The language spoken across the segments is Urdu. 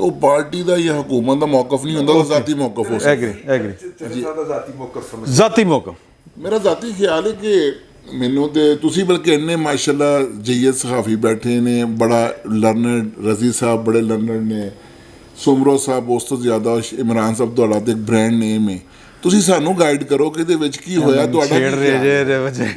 تو پارٹی دا یا حکومت دا موقف نہیں ہوتا, ذاتی موقف ہو سکتا. ایگری ذاتی موقع. میرا ذاتی خیال ہے کہ ਮੈਨੂੰ ਤੇ ਤੁਸੀਂ ਬਲਕਿ ਇੰਨੇ ਮਾਸ਼ਾਅੱਲਾ ਜਈਦ ਸਖਾਫੀ ਬੈਠੇ ਨੇ, ਬੜਾ ਲਰਨਡ, ਰਜ਼ੀ ਸਾਹਿਬ ਬੜੇ ਲਰਨਡ ਨੇ, ਸੁਮਰੋ ਸਾਹਿਬ ਉਸ ਤੋਂ ਜ਼ਿਆਦਾ, ਇਮਰਾਨ ਸਾਹਿਬ ਤੁਹਾਡਾ ਤੇ ਇੱਕ ਬ੍ਰਾਂਡ ਨੇਮ ਹੈ. ਤੁਸੀਂ ਸਾਨੂੰ ਗਾਈਡ ਕਰੋ ਕਿ ਇਹਦੇ ਵਿੱਚ ਕੀ ਹੋਇਆ, ਤੁਹਾਡਾ ਛੇੜ ਰਹੇ ਜੇ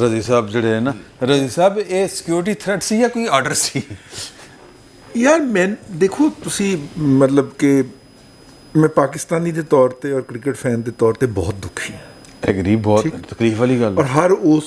ਰਜ਼ੀ ਸਾਹਿਬ ਜਿਹੜੇ ਹੈ ਨਾ, ਰਜ਼ੀ ਸਾਹਿਬ ਇਹ ਸਿਕਿਉਰਿਟੀ ਥ੍ਰੈਟ ਸੀ ਜਾਂ ਕੋਈ ਆਰਡਰ ਸੀ? ਯਾਰ ਮੈਂ ਦੇਖੋ ਤੁਸੀਂ ਮਤਲਬ ਕਿ ਮੈਂ ਪਾਕਿਸਤਾਨੀ ਦੇ ਤੌਰ ਤੇ ਔਰ ਕ੍ਰਿਕਟ ਫੈਨ ਦੇ ਤੌਰ ਤੇ ਬਹੁਤ ਦੁਖੀ ਹਾਂ. ਐਗਰੀ, ਬਹੁਤ ਤਕਲੀਫ ਵਾਲੀ ਗੱਲ. ਔਰ ਹਰ ਉਸ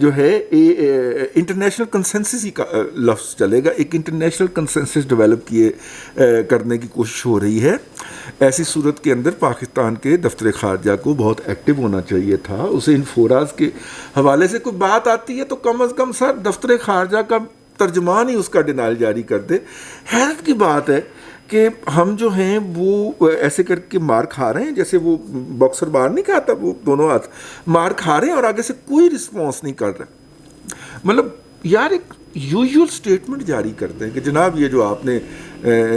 جو ہے انٹرنیشنل کنسنسس ہی کا لفظ چلے گا, ایک انٹرنیشنل کنسنسس ڈیولپ کرنے کی کوشش ہو رہی ہے. ایسی صورت کے اندر پاکستان کے دفتر خارجہ کو بہت ایکٹیو ہونا چاہیے تھا. اسے ان فوراز کے حوالے سے کوئی بات آتی ہے تو کم از کم سر دفتر خارجہ کا ترجمان ہی اس کا ڈینائل جاری کر دے. حیرت کی بات ہے کہ ہم جو ہیں وہ ایسے کر کے مار کھا رہے ہیں جیسے وہ باکسر مار نہیں کھاتا, وہ دونوں ہاتھ مار کھا رہے ہیں اور آگے سے کوئی رسپانس نہیں کر رہا. مطلب یار ایک یوزول سٹیٹمنٹ جاری کرتے ہیں کہ جناب یہ جو آپ نے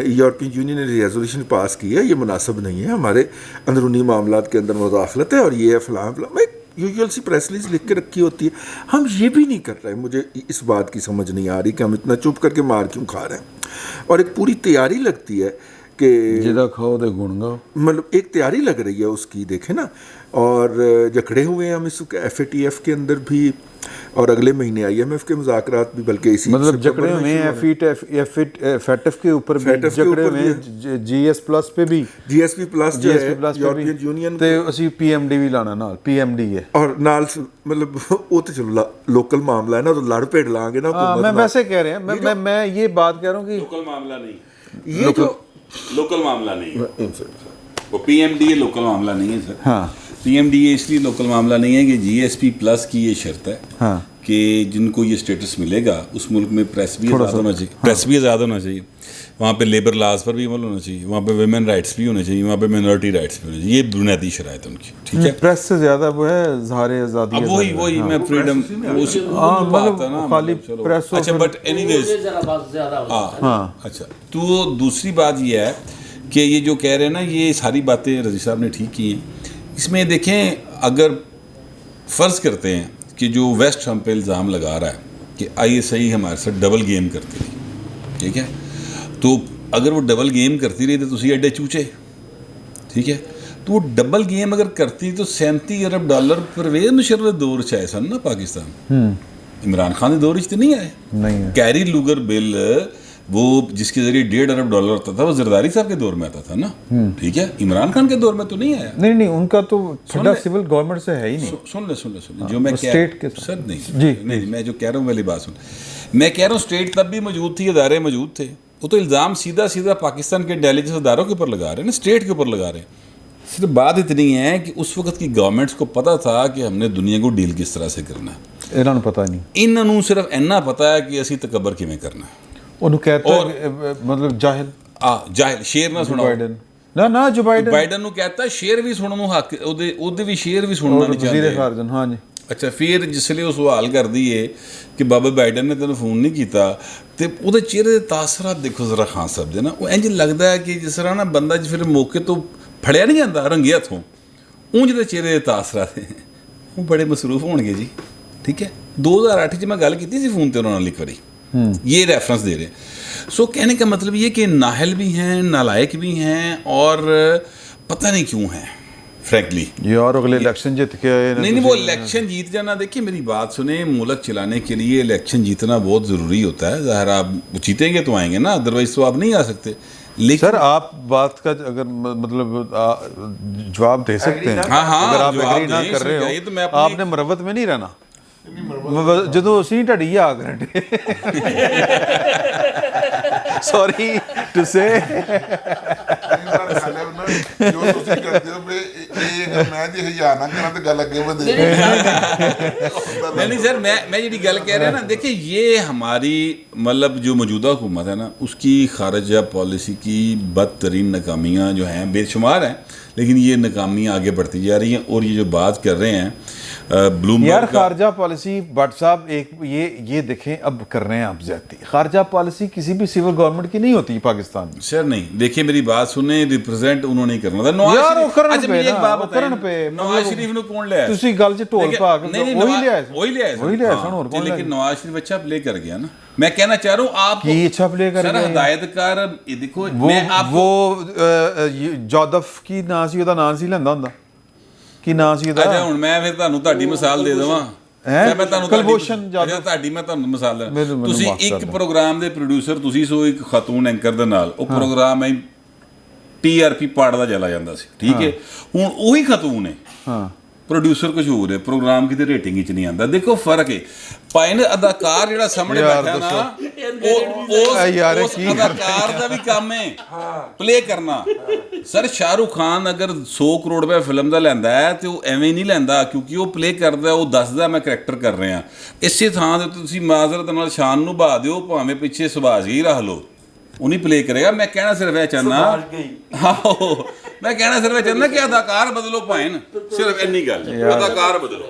یورپین یونین نے ریزولوشن پاس کی ہے یہ مناسب نہیں ہے, ہمارے اندرونی معاملات کے اندر مداخلت ہے اور یہ ہے فلاں فلاں. یوزول سی پریس ریلیز لکھ کے رکھی ہوتی ہے, ہم یہ بھی نہیں کر رہے. مجھے اس بات کی سمجھ نہیں آ رہی کہ ہم اتنا چپ کر کے مار کیوں کھا رہے ہیں. اور ایک پوری تیاری لگتی ہے کہ جدا کھاؤ دے گن گاؤ, مطلب ایک تیاری لگ رہی ہے اس کی, دیکھیں نا. اور جکڑے ہوئے ہیں ہم اس FATF کے اندر بھی, اور اگلے مہینے IMF کے مذاکرات بھی, بلکہ اسی مطلب جکڑے ہوئے ہیں FATF کے اوپر بھی, جکڑے ہوئے ہیں GS+ پہ بھی, GSP+ جو ہے یورپین یونین تے اسی PMD بھی لانا نال, PMD ہے اور نال مطلب وہ تو چلو لوکل معاملہ ہے نا, تو لڑ پیڑ لائیں گے نا. میں ویسے کہہ رہے ہیں, میں یہ بات کہہ رہا ہوں کہ لوکل معاملہ نہیں, یہ جو لوکل معاملہ نہیں, وہ PMD لوکل معاملہ نہیں ہے سر. ہاں PMD اس لیے لوکل معاملہ نہیں ہے کہ GSP+ کی یہ شرط ہے ہاں کہ جن کو یہ اسٹیٹس ملے گا اس ملک میں پریس بھی آزاد ہونا چاہیے, پریس بھی آزاد ہونا چاہیے, وہاں پہ لیبر لاز پر بھی عمل ہونا چاہیے, وہاں پہ ویمن رائٹس بھی ہونے چاہیے, وہاں پہ مائنورٹی رائٹس بھی ہونے چاہیے. یہ بنیادی شرائط ان کی, ٹھیک ہے. پریس سے زیادہ وہ ہے اظہار آزادی. اب وہی میں فریڈم مطلب خالی پریس. اچھا بٹ اینی ویز ہاں اچھا. تو دوسری بات یہ ہے کہ یہ جو کہہ رہے ہیں نا, یہ ساری باتیں رضی صاحب نے ٹھیک کی ہیں. اس میں دیکھیں, اگر فرض کرتے ہیں کہ جو ویسٹ ہم پہ الزام لگا رہا ہے کہ ISI ہمارے ساتھ ڈبل گیم کرتی رہی, ٹھیک ہے, تو اگر وہ ڈبل گیم کرتی رہی تو تسی ایڈے چوچے, ٹھیک ہے, تو وہ ڈبل گیم اگر کرتی تو $37 ارب پرویز مشرف دور چاہے سن نا پاکستان, عمران خان کے دور تو نہیں آئے. نہیں کیری لوگر بل وہ جس کے ذریعے $1.5 ارب ہوتا تھا, وہ زرداری صاحب کے دور میں آتا تھا نا, ٹھیک ہے, عمران خان کے دور میں تو نہیں آیا. نہیں ان کا تو چھٹا سول گورنمنٹ سے ہے ہی نہیں. سن لے جو میں اسٹیٹ کے سر نہیں میں جو کہہ رہا ہوں والی بات سن, میں کہہ رہا ہوں اسٹیٹ تب بھی موجود تھی, ادارے موجود تھے. وہ تو الزام سیدھا پاکستان کے انٹیلیجنس اداروں کے اوپر لگا رہے ہیں نا, اسٹیٹ کے اوپر لگا رہے ہیں. صرف بات اتنی ہے کہ اس وقت کی گورنمنٹس کو پتہ تھا کہ ہم نے دنیا کو ڈیل کس طرح سے کرنا ہے. انہوں نے پتہ نہیں, انہوں صرف اینا پتہ ہے کہ اسی تکبر کیویں کرنا ہے. انہوں کہتا ہے مطلب جاہل شیر نہ سنو, نہ جو بائیڈن نو کہتا ہے شیر بھی سنن نو حق, اودے بھی شیر بھی سننا نہیں چاہتے. وزیر خارجہ ہاں جی. اچھا پھر جس لیے وہ سوال کر دیے کہ بابا بائیڈن نے تینوں فون نہیں کیتا, تے وہ چہرے دے تاثرات دیکھو ذرا خان صاحب دے نا, وہ انج لگتا ہے کہ جس طرح نا بندہ پھر موقع تو پھڑیا نہیں جاتا رنگے ہتھوں, اونج دے چہرے دے تاثرات ہیں وہ بڑے مصروف ہون گے جی, ٹھیک ہے. 2008 میں گل کی سی فون تے انہوں نے ایک باری, یہ ریفرنس دے رہے ہیں. سو کہنے کا مطلب یہ کہ نااہل بھی ہیں, نالائق بھی ہیں, اور پتہ نہیں کیوں ہیں فرینکلی. یہ اور اگلے الیکشن جیت کے آئے نہیں وہ الیکشن جیت جانا, دیکھیے میری بات سنیں, ملک چلانے کے لیے الیکشن جیتنا بہت ضروری ہوتا ہے. ظاہر آپ جیتیں گے تو آئیں گے نا, ادروائز تو آپ نہیں آ سکتے. لیکن سر آپ بات کا اگر مطلب جواب دے سکتے ہیں, اگر آپ ایگری نہ کر رہے ہو, آپ نے مروت میں نہیں رہنا. جدو اسی ٹھڑی آ گئے سوری ٹو سے نہیں سر, میں جی گل کہہ رہا نا, دیکھیں یہ ہماری مطلب جو موجودہ حکومت ہے نا, اس کی خارجہ پالیسی کی بدترین ناکامیاں جو ہیں بے شمار ہیں, لیکن یہ ناکامیاں آگے بڑھتی جا رہی ہیں. اور یہ جو بات کر رہے ہیں یار خارجہ پالیسی, بٹ صاحب ایک یہ دیکھیں اب کر رہے ہیں آپ زیادتی. خارجہ پالیسی کسی بھی سول گورنمنٹ کی نہیں ہوتی پاکستان میں. سر نہیں, دیکھیں میری بات سنیں, ریپرزینٹ انہوں نے کرنا تھا. نواز شریف نے کون لیا ہے, تسی گل چ ٹول پا کے وہی لیا سن, لیکن نواز شریف اچھا پلے کر گیا نا. میں کہنا چاہ رہا ہوں آپ کی اچھا پلے کر گیا, ہدایت کار دیکھو, وہ جودف کی نام سی دا نام سی لیندا ہوندا کی نام سی دا. اچھا ہن میں پھر تانوں تہاڈی مثال دے دواں, کلبھوشن تہاڈی میں تانوں مثال دے. تسی ایک پروگرام دے پروڈیوسر تسی سو ایک خاتون اینکر دے نال او پروگرام ہے TRP پاڑدا چلا جاندا سی, ٹھیک ہے. ہن وہی خاتون ہے, ਪ੍ਰੋਡਿਊਸਰ ਕੁਝ ਹੋਰ ਹੈ, ਪ੍ਰੋਗਰਾਮ ਕਿਤੇ ਰੇਟਿੰਗ ਵਿੱਚ ਨਹੀਂ ਆਉਂਦਾ। ਦੇਖੋ ਫਰਕ ਹੈ ਭਾਈ ਨੇ ਅਦਾਕਾਰ ਜਿਹੜਾ ਸਾਹਮਣੇ ਬੈਠਾ ਨਾ ਉਸ ਅਦਾਕਾਰ ਦਾ ਵੀ ਕੰਮ ਹੈ ਪਲੇ ਕਰਨਾ। ਸਰ ਸ਼ਾਹਰੁਖ ਖਾਨ ਅਗਰ 100 ਕਰੋੜ ਰੁਪਏ ਫਿਲਮ ਦਾ ਲੈਂਦਾ ਹੈ ਤੇ ਉਹ ਐਵੇਂ ਨਹੀਂ ਲੈਂਦਾ, ਕਿਉਂਕਿ ਉਹ ਪਲੇ ਕਰਦਾ, ਉਹ ਦੱਸਦਾ ਮੈਂ ਕਰੈਕਟਰ ਕਰ ਰਿਹਾ। ਇਸੇ ਥਾਂ ਦੇ ਤੁਸੀਂ ਮਾਜ਼ਰਤ ਨਾਲ ਸ਼ਾਨ ਨੂੰ ਬਹਾ ਦਿਓ, ਭਾਵੇਂ ਪਿੱਛੇ ਸੁਭਾਸ਼ ਹੀ ਰੱਖ ਲਓ, ਉਹ ਨਹੀਂ ਪਲੇ ਕਰੇਗਾ। ਮੈਂ ਕਹਿਣਾ ਸਿਰਫ ਇਹ ਚਾਹੁੰਦਾ, ਆਹੋ ਮੈਂ ਕਹਿਣਾ ਸਿਰਫ ਇਹ ਚਾਹੁੰਦਾ ਕਿ ਅਦਾਕਾਰ ਬਦਲੋ ਭਾਈ, ਸਿਰਫ ਇੰਨੀ ਗੱਲ, ਅਦਾਕਾਰ ਬਦਲੋ।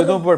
ਜਦੋਂ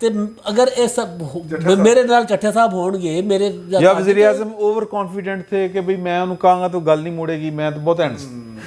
ਤੇ ਅਗਰ ਇਹ ਸਭ ਮੇਰੇ ਨਾਲ ਚੱਠਾ ਸਾਹਿਬ ਹੋਣਗੇ ਮੇਰੇ ਜਾਂ ਵਜ਼ੀਰ ਆਜ਼ਮ ਓਵਰ ਕੌਨਫੀਡੈਂਟ ਥੇ ਕਿ ਭਈ ਮੈਂ ਉਹਨੂੰ ਕਹਾਂਗਾ ਤਾਂ ਗੱਲ ਨਹੀਂ ਮੁੜੇਗੀ, ਮੈਂ ਤਾਂ ਬਹੁਤ ਹੈਂਡਸਮ।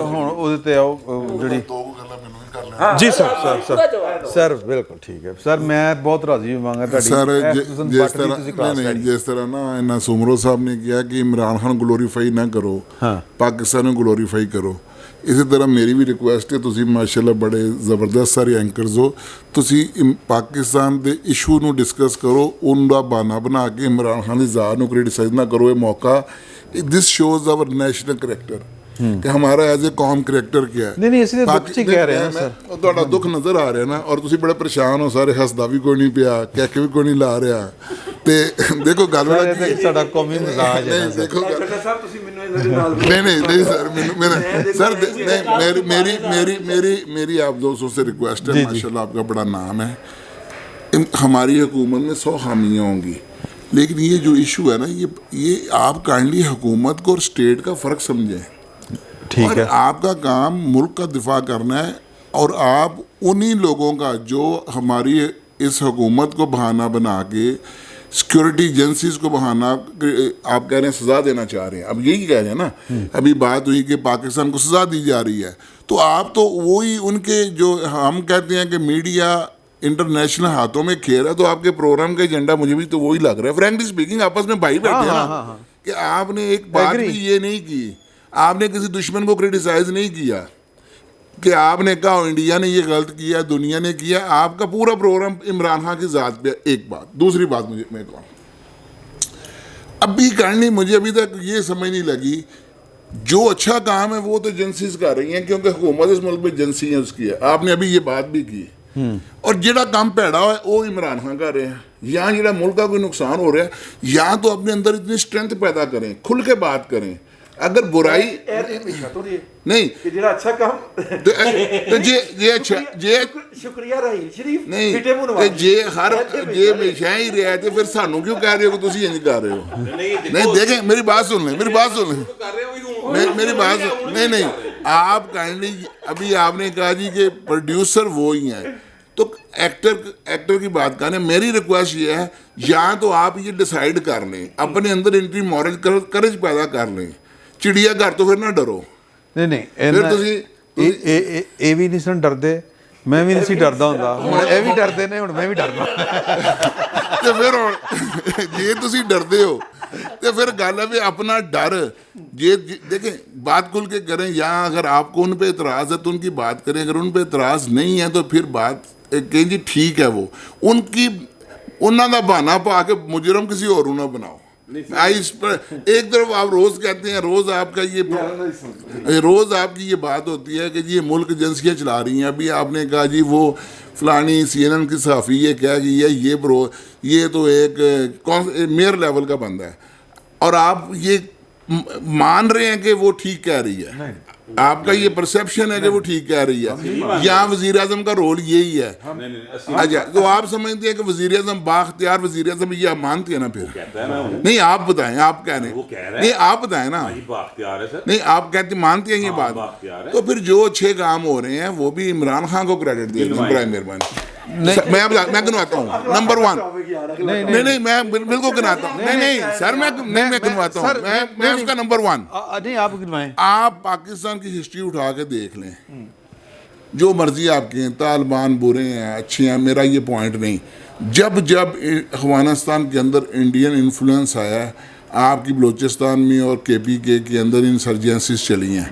ਹੁਣ ਉਹਦੇ ਤੇ ਆਓ ਜਿਹੜੀ ਜੀ ਸਰ ਬਿਲਕੁਲ ਠੀਕ ਹੈ ਸਰ, ਮੈਂ ਬਹੁਤ ਰਾਜ਼ੀ ਹੋਵਾਂਗਾ ਤੁਹਾਡੀ ਸਰ। ਜਿਸ ਤਰ੍ਹਾਂ ਨਾ ਇਹਨਾਂ ਸੁਮਰੋ ਸਾਹਿਬ ਨੇ ਕਿਹਾ ਕਿ ਇਮਰਾਨ ਖਾਨ ਗਲੋਰੀਫਾਈ ਨਾ ਕਰੋ, ਪਾਕਿਸਤਾਨ ਨੂੰ ਗਲੋਰੀਫਾਈ ਕਰੋ, ਇਸੇ ਤਰ੍ਹਾਂ ਮੇਰੀ ਵੀ ਰਿਕੁਐਸਟ ਹੈ, ਤੁਸੀਂ ਮਾਸ਼ਾਅੱਲਾ ਬੜੇ ਜ਼ਬਰਦਸਤ ਸਾਰੇ ਐਂਕਰਸ ਹੋ, ਤੁਸੀਂ ਪਾਕਿਸਤਾਨ ਦੇ ਇਸ਼ੂ ਨੂੰ ਡਿਸਕਸ ਕਰੋ, ਉਹਦਾ ਬਹਾਨਾ ਬਣਾ ਕੇ ਇਮਰਾਨ ਖਾਨ ਦੀ ਜ਼ਾਤ ਨੂੰ ਕ੍ਰਿਟਿਸਾਈਜ਼ ਨਾ ਕਰੋ। ਇਹ ਮੌਕਾ, ਦਿਸ ਸ਼ੋਜ਼ ਆਵਰ ਨੈਸ਼ਨਲ ਕਰੈਕਟਰ। کہ ہمارا ایز اے قوم کریکٹر کیا ہے. نہیں اس لیے دکھ چ کہہ رہے ہیں سر, ਤੁਹਾਡਾ ਦੁੱਖ ਨਜ਼ਰ ਆ ਰਿਹਾ ਨਾ, ਔਰ ਤੁਸੀਂ ਬੜੇ ਪਰੇਸ਼ਾਨ ਹੋ ਸਾਰੇ, ਹੱਸਦਾ ਵੀ ਕੋਈ ਨਹੀਂ ਪਿਆ, ਕਹਿ ਕੇ ਵੀ ਕੋਈ ਨਹੀਂ ਲਾ ਰਿਹਾ. ਤੇ ਦੇਖੋ ਗੱਲ ਬੜਾ ਸਾਡਾ ਕੌਮੀ ਮਜ਼ਾਜ ਹੈ. ਦੇਖੋ ਸਾਹਿਬ ਤੁਸੀਂ ਮੈਨੂੰ ਇਹਦੇ ਨਾਲ نہیں سر سر میری آپ دوستوں سے ریکویسٹ ہے, ماشاء اللہ آپ کا بڑا نام ہے, ہماری حکومت میں 100 خامیاں ہوں گی, لیکن یہ جو ایشو ہے نا, یہ آپ کائنڈلی حکومت کو اور اسٹیٹ کا فرق سمجھیں. ٹھیک ہے, آپ کا کام ملک کا دفاع کرنا ہے, اور آپ انہی لوگوں کا جو ہماری اس حکومت کو بہانہ بنا کے سیکورٹی ایجنسیز کو بہانہ آپ کہہ رہے ہیں سزا دینا چاہ رہے ہیں, اب یہی کہہ رہے ہیں نا, ابھی بات ہوئی کہ پاکستان کو سزا دی جا رہی ہے, تو آپ تو وہی ان کے جو ہم کہتے ہیں کہ میڈیا انٹرنیشنل ہاتھوں میں کھیل ہے, تو آپ کے پروگرام کا ایجنڈا مجھے بھی تو وہی لگ رہا ہے. فرینکلی اسپیکنگ آپس میں بھائی بیٹھے ہیں نا, کہ آپ نے ایک بات بھی یہ نہیں کی, آپ نے کسی دشمن کو کریٹیسائز نہیں کیا کہ آپ نے کہا انڈیا نے یہ غلط کیا, دنیا نے کیا, آپ کا پورا پروگرام عمران خان کی ذات پہ. ایک بات, دوسری بات مجھے میں کہوں, ابھی کرنی مجھے ابھی تک یہ سمجھ نہیں لگی, جو اچھا کام ہے وہ تو ایجنسیز کر رہی ہیں, کیونکہ حکومت اس ملک میں ایجنسی ہیں اس کی ہے, آپ نے ابھی یہ بات بھی کی, اور جڑا کام پیڑا ہوا ہے وہ عمران خان کر رہے ہیں. یہاں جڑا ملک کا کوئی نقصان ہو رہا ہے, یہاں تو اپنے اندر اتنی اسٹرینتھ پیدا کریں, کھل کے بات کریں. اگر برائی نہیں جڑا اچھا کام شکریہ رحیل شریف نہیں جی ہر جی ہمیشہ ہی رہا تھے, پھر سانوں کیوں کہہ رہے ہو کہ تسی انج کر رہے ہو؟ نہیں دیکھیں میری بات سن لیں, میری بات سن لیں, میری بات نہیں آپ کائنڈلی ابھی آپ نے کہا جی کہ پروڈیوسر وہی ہیں, تو ایکٹر کی بات کریں, میری ریکویسٹ یہ ہے یا تو آپ یہ ڈیسائیڈ کر لیں, اپنے اندر انٹری مورل کرج پیدا کر لیں. چڑیا گھر تو پھر نہ ڈرو. نہیں ਇਹ ਵੀ ਨਹੀਂ ਸਨ ਡਰਦੇ, ਮੈਂ ਵੀ ਨਹੀਂ ਸੀ ਡਰਦਾ ਹੁੰਦਾ, ਹੁਣ ਇਹ ਵੀ ਡਰਦੇ ਨੇ, ਹੁਣ ਮੈਂ ਵੀ ਡਰਦਾ. ਤੇ ਫਿਰ ਹੁਣ ਜੇ ਤੁਸੀਂ ਡਰਦੇ ਹੋ تو پھر گل ہے اپنا ڈر یہ دیکھیں بات کھل کے کریں, یا اگر آپ کو ان پہ اعتراض ہے تو ان کی بات کریں, اگر ان پہ اعتراض نہیں ہے تو پھر بات کہیں جی ٹھیک ہے, وہ ان کی انہوں کا بہانا پا کے مجرم کسی اور نہ بناؤ. ایک طرف آپ روز کہتے ہیں, روز آپ کا روز آپ کی یہ بات ہوتی ہے کہ جی یہ ملک ایجنسیاں چلا رہی ہیں. ابھی آپ نے کہا جی وہ فلانی CNN کی صحافی یہ کہہ گئی ہے, یہ تو ایک میئر لیول کا بندہ ہے, اور آپ یہ مان رہے ہیں کہ وہ ٹھیک کہہ رہی ہے, آپ کا یہ پرسیپشن ہے کہ وہ ٹھیک کہہ رہی ہے. یہاں وزیر اعظم کا رول یہی ہے. اچھا تو آپ سمجھتے ہیں کہ وزیر اعظم بااختیار وزیر اعظم یہ آپ مانتے ہیں نا؟ پھر نہیں آپ بتائیں, آپ کہہ رہے ہیں نہیں آپ بتائیں نا, نہیں آپ کہتے مانتے ہیں یہ بات, تو پھر جو اچھے کام ہو رہے ہیں وہ بھی عمران خان کو کریڈٹ دیں, برائے مہربانی. میں گنواتا ہوں نمبر 1, نہیں میں بالکل گنواتا ہوں, نہیں سر میں گنواتا ہوں, میں اس کا نمبر 1. نہیں آپ گنوائیں, آپ پاکستان کی ہسٹری اٹھا کے دیکھ لیں, جو مرضی آپ کے ہیں, طالبان برے ہیں اچھے ہیں, میرا یہ پوائنٹ نہیں. جب افغانستان کے اندر انڈین انفلوئنس آیا ہے, آپ کی بلوچستان میں اور KPK کے اندر انسرجنسیز چلی ہیں.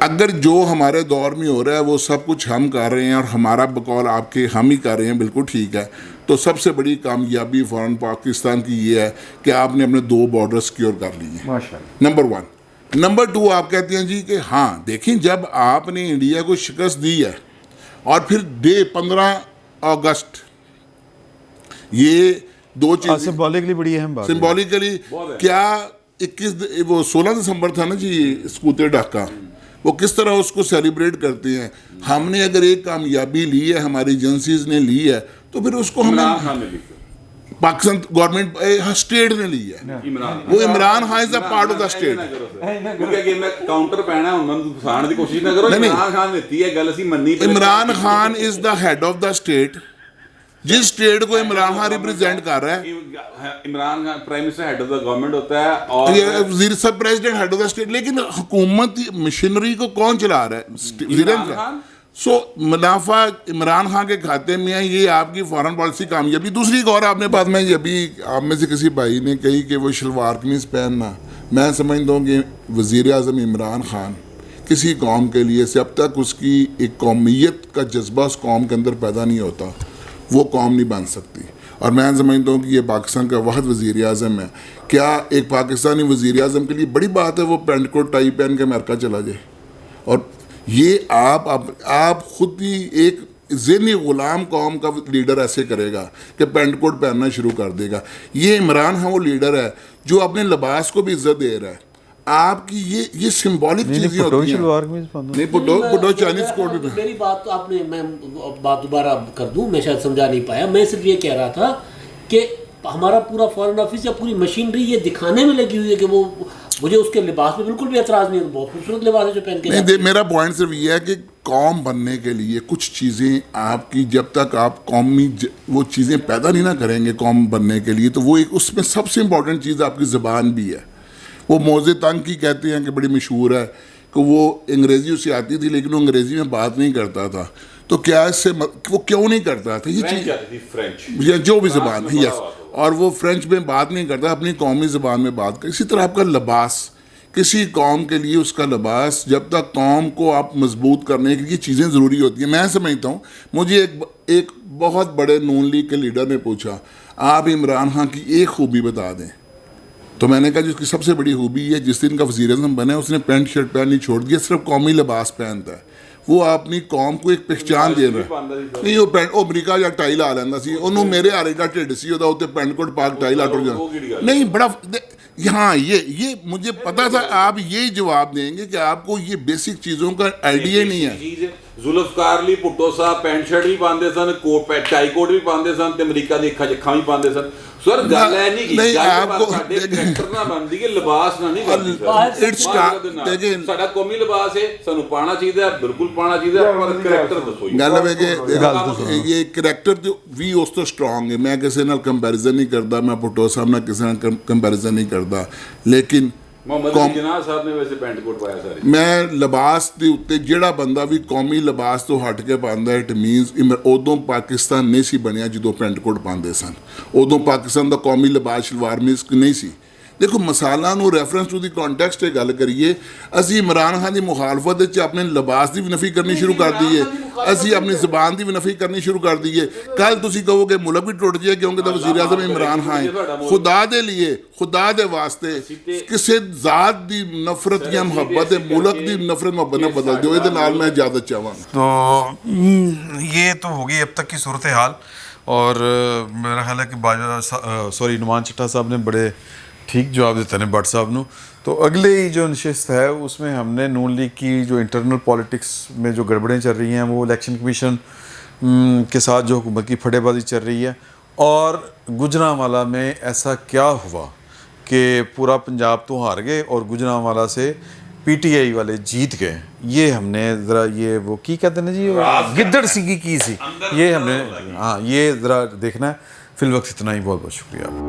اگر جو ہمارے دور میں ہو رہا ہے وہ سب کچھ ہم کر رہے ہیں, اور ہمارا بقول آپ کے ہم ہی کر رہے ہیں, بالکل ٹھیک ہے, تو سب سے بڑی کامیابی فوراً پاکستان کی یہ ہے کہ آپ نے اپنے 2 بارڈر سیکیور کر لیے ہیں, نمبر 1. نمبر 2 آپ کہتے ہیں جی کہ ہاں دیکھیں جب آپ نے انڈیا کو شکست دی ہے, اور پھر 15 اگست یہ 2 چیزیں سمبولکلی بڑی اہم بات, سمبولکلی کیا 16 دسمبر تھا نا جی سکوتے ڈاکہ, وہ کس طرح اس کو سیلیبریٹ کرتے ہیں. ہم نے اگر ایک کامیابی لی ہے, ہماری ایجنسیز نے لی ہے, تو پھر اس کو ہم پاکستان گورنمنٹ اسٹیٹ نے لی ہے, وہ Imran Khan is a part of the state. Imran Khan is the head of the state, جس اسٹیٹ کو عمران خان ریپرزینٹ کر رہا ہے. Imran Khan prime minister head of the government ہوتا ہے, اور وزیر سب president head of the state, لیکن حکومت مشینری کو کون چلا رہا ہے؟ وزیر اعظم. سو منافع عمران خان کے کھاتے میں ہے, یہ آپ کی فارن پالیسی کامیابی. دوسری ایک اور آپ نے بات میں ابھی آپ میں سے کسی بھائی نے کہی کہ وہ شلوار قمیض پہننا, میں سمجھتا ہوں کہ وزیر اعظم عمران خان کسی قوم کے لیے جب تک اس کی ایک قومیت کا جذبہ اس قوم کے اندر پیدا نہیں ہوتا وہ قوم نہیں بن سکتی. اور میں سمجھتا ہوں کہ یہ پاکستان کا واحد وزیر اعظم ہے. کیا ایک پاکستانی وزیر اعظم کے لیے بڑی بات ہے وہ پینٹ کوٹ ٹائی پہن کے امریکہ چلا جائے؟ اور یہ آپ خود ہی ایک ذہنی غلام قوم کا لیڈر ایسے کرے گا کہ پینٹ کوٹ پہننا شروع کر دے گا. یہ عمران ہاں وہ لیڈر ہے جو اپنے لباس کو بھی عزت دے رہا ہے. آپ کی یہ سمبولک چیزیں ہوتی ہیں. نہیں پٹو چائنیز کوٹ بھی. میری بات تو آپ نے, میں بات دوبارہ کر دوں, میں شاید سمجھا نہیں پایا. میں صرف یہ کہہ رہا تھا کہ ہمارا پورا فارن آفس یا پوری مشینری یہ دکھانے میں لگی ہوئی ہے کہ وہ, مجھے اس کے لباس میں بالکل بھی اعتراض نہیں ہے, بہت خوبصورت لباس ہے جو پہن کے. نہیں, میرا پوائنٹ صرف یہ ہے کہ قوم بننے کے لیے کچھ چیزیں آپ کی, جب تک آپ قومی وہ چیزیں پیدا نہیں نہ کریں گے قوم بننے کے لیے, تو وہ ایک اس میں سب سے امپورٹنٹ چیز آپ کی زبان بھی ہے. وہ موزے تنگ کی کہتے ہیں کہ بڑی مشہور ہے کہ وہ انگریزی اسے آتی تھی لیکن وہ انگریزی میں بات نہیں کرتا تھا. تو کیا اس سے وہ کیوں نہیں کرتا تھا؟ یہ چیز جو بھی زبان ہے, یس, اور وہ فرینچ میں بات نہیں کرتا, اپنی قومی زبان میں بات کرتا. اسی طرح آپ کا لباس, کسی قوم کے لیے اس کا لباس, جب تک قوم کو آپ مضبوط کرنے کے لیے چیزیں ضروری ہوتی ہیں. میں سمجھتا ہوں, مجھے ایک بہت بڑے نون لیگ کے لیڈر نے پوچھا آپ عمران خان کی ایک خوبی بتا دیں, تو میں نے کہا جس کی سب سے بڑی خوبی ہے, جس دن کا وزیر اعظم بنا ہے اس نے پینٹ شرٹ پہننی چھوڑ دیا, صرف قومی لباس پہنتا ہے. وہ اپنی قوم کو ایک پہچان دے رہا ہے. نہیں وہ پینٹ امریکہ یا ٹائی لا لینا سی, انہوں میرے آ رہا ٹھڈ سی ہوتا ہوتے پینٹ کوٹ پاک ٹائی لا ٹر جانا. نہیں بڑا ہاں, یہ مجھے پتا تھا آپ یہی جواب دیں گے کہ آپ کو یہ بیسک چیزوں کا آئیڈیا نہیں ہے. ذوالفقار علی بھٹو صاحب پینٹ شرٹ بھی پاندے سن, ٹائی کوٹ بھی پاندے سن, تے امریکہ دی اکھاں بھی پاندے سن. سر گل ہے نہیں آپ کو کریکٹر نہ بنتی ہے, لباس نہ نہیں بنتی. ساڈا قومی لباس ہے, سانو پانا چاہیے, بالکل پانا چاہیے, پر کریکٹر دسو. گل ہے کہ یہ کریکٹر بھی اس تو اسٹرانگ ہے. میں کسی نال کمپیریزن نہیں کرتا, میں بھٹو صاحب نال کسی نال کمپیریزن نہیں کرتا, لیکن میں لباس دے اتنے جہاں بندہ بھی قومی لباس تو ہٹ کے پاندہ ہے, اٹ مینز ادوں پاکستان نہیں سی بنیا جدوں پینٹ کوٹ پاندے سن. ادوں پاکستان دا قومی لباس شلوار میز نہیں سی. دیکھو مسالا نو ریفرنس ٹو دی کانٹیکسٹ گل کریے, اسی عمران خان دی مخالفت اپنے لباس دی بھی نفی کرنی شروع کر دیے, اسی اپنی زبان دی بھی نفی کرنی شروع کر دیے. کل تسی کہو کہ ملک بھی ٹوٹ جائے کیونکہ تو وزیر اعظم عمران خان ہے. خدا دے لیے, خدا دے واسطے کسی ذات دی نفرت یا محبت ملک دی نفرت محبت نہ بدل دیو. یہ نال میں اجازت چاہواں. تو یہ تو ہوگی اب تک کی صورتحال, اور میرا خیال ہے کہ نعمان چٹھا صاحب نے بڑے ٹھیک جواب دیتے ہیں بٹ صاحب نو. تو اگلی جو نشست ہے اس میں ہم نے نون لیگ کی جو انٹرنل پالیٹکس میں جو گڑبڑیں چل رہی ہیں, وہ الیکشن کمیشن کے ساتھ جو حکومت کی پھٹے بازی چل رہی ہے, اور گوجرانوالا میں ایسا کیا ہوا کہ پورا پنجاب تو ہار گئے اور گوجرانوالا سے پی ٹی آئی والے جیت گئے. یہ ہم نے ذرا یہ وہ کی کہتے ہیں جی, گدڑ سی کی سی, یہ ہم نے ہاں یہ ذرا دیکھنا ہے. فی الوقت اتنا ہی, بہت بہت شکریہ.